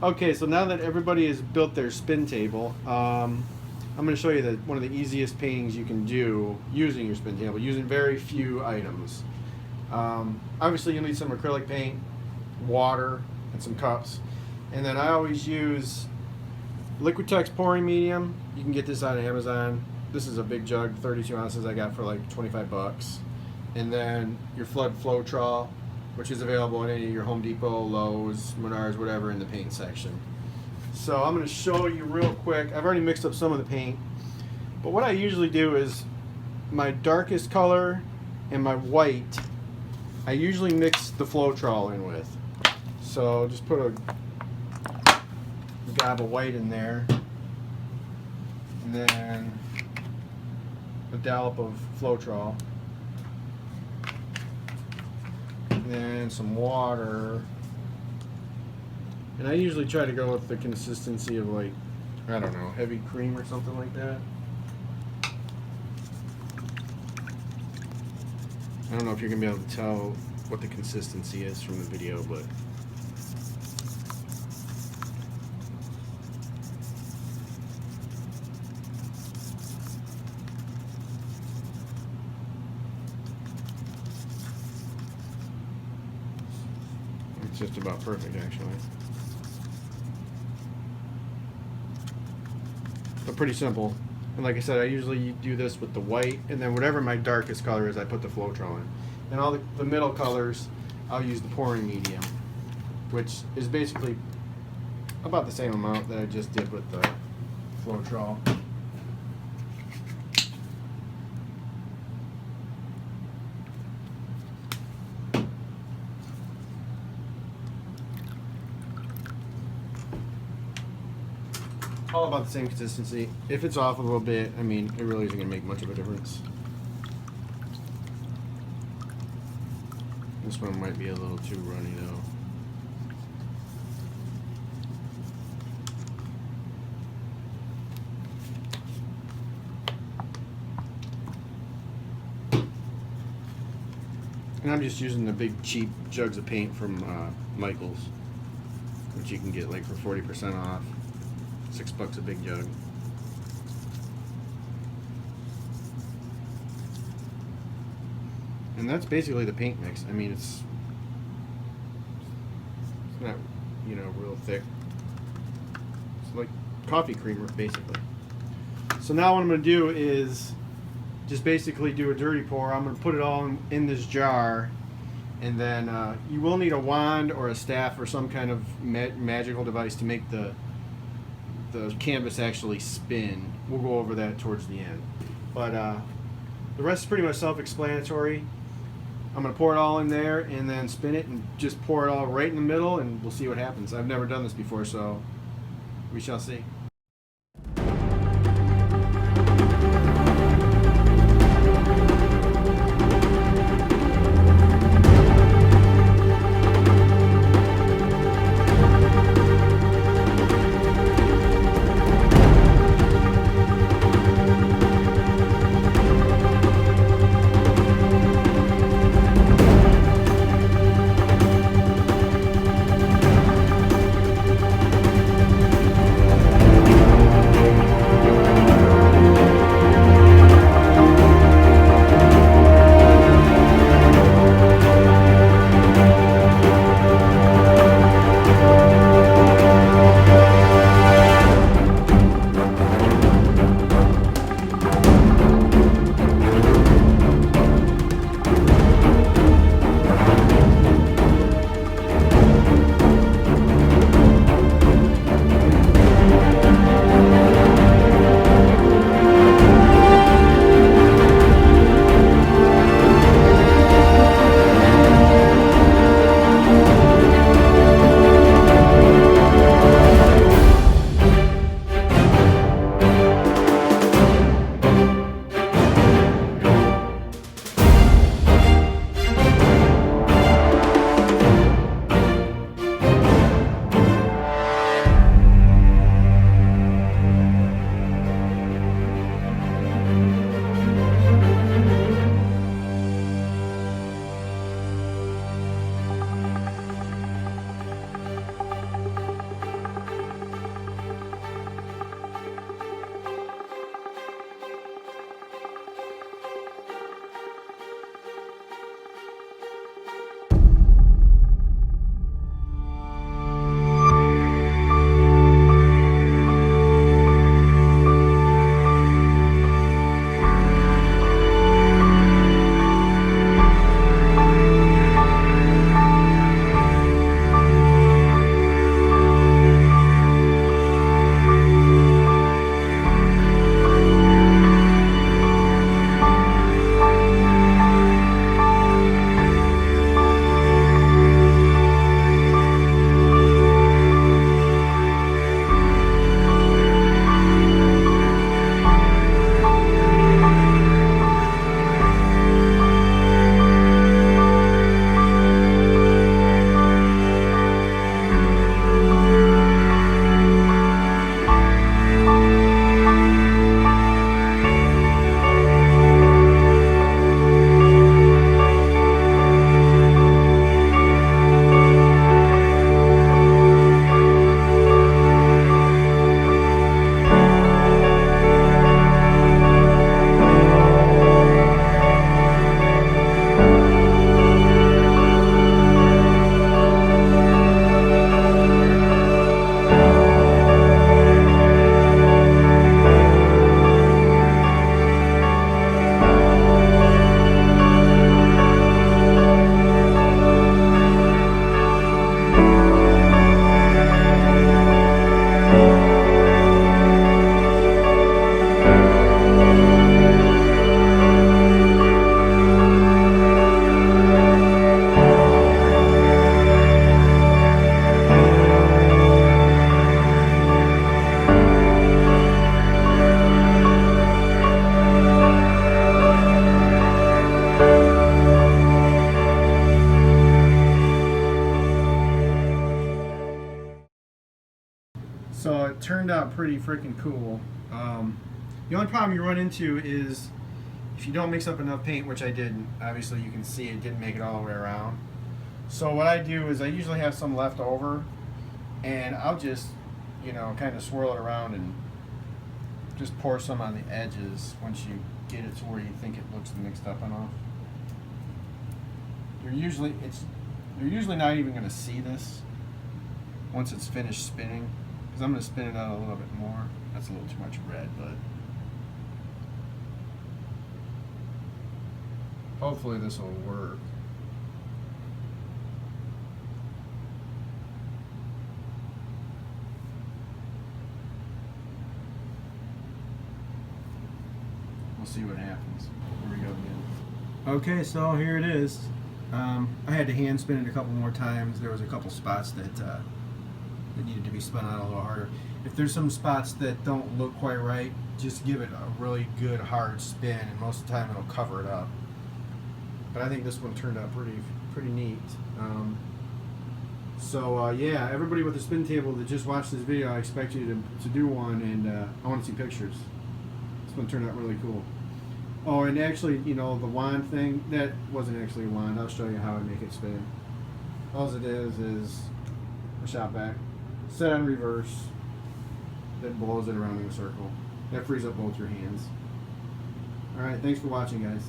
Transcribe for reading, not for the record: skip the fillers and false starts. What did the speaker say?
Okay, so now that everybody has built their spin table, I'm going to show you one of the easiest paintings you can do using your spin table, using very few items. Obviously, you'll need some acrylic paint, water, and some cups. And then I always use Liquitex pouring medium. You can get this on Amazon. This is a big jug, 32 ounces. I got for like 25 bucks. And then your Floetral, which is available in any of your Home Depot, Lowe's, Menards, whatever, in the paint section. So I'm going to show you real quick. I've already mixed up some of the paint, but what I usually do is my darkest color and my white, I usually mix the Floetral in with. So just put a gob of white in there, and then a dollop of Floetral. And some water, and I usually try to go with the consistency of, like, I don't know, heavy cream or something like that. I don't know if you're gonna be able to tell what the consistency is from the video, but it's just about perfect, actually. But pretty simple. And like I said, I usually do this with the white, and then whatever my darkest color is, I put the Floetral in. And all the middle colors, I'll use the pouring medium, which is basically about the same amount that I just did with the Floetral. All about the same consistency. If it's off a little bit, I mean, it really isn't going to make much of a difference. This one might be a little too runny though. And I'm just using the big cheap jugs of paint from Wigglz, which you can get like for 40% off. $6 a big jug. And that's basically the paint mix. I mean, it's not, you know, real thick. It's like coffee creamer, basically. So now what I'm going to do is just basically do a dirty pour. I'm going to put it all in this jar, and then you will need a wand or a staff or some kind of magical device to make the canvas actually spin. We'll go over that towards the end. But the rest is pretty much self-explanatory. I'm going to pour it all in there and then spin it and just pour it all right in the middle, and we'll see what happens. I've never done this before, so we shall see. So it turned out pretty freaking cool. The only problem you run into is if you don't mix up enough paint, which I didn't. Obviously you can see it didn't make it all the way around. So what I do is I usually have some left over, and I'll just, you know, kind of swirl it around and just pour some on the edges once you get it to where you think it looks mixed up enough. You're usually not even going to see this once it's finished spinning, because I'm going to spin it out a little bit more. That's a little too much red, but hopefully this will work. We'll see what happens. Here we go again. Okay, so here it is. I had to hand spin it a couple more times. There was a couple spots that needed to be spun out a little harder. If there's some spots that don't look quite right, just give it a really good hard spin, and most of the time it'll cover it up. But I think this one turned out pretty neat. Yeah, everybody with a spin table that just watched this video, I expect you to do one, and I want to see pictures. This one turned out really cool. Oh, and actually, you know, the wand thing, that wasn't actually a wand. I'll show you how I make it spin. All it is a shop vac, set on reverse, that blows it around in a circle. That frees up both your hands. Alright, thanks for watching, guys.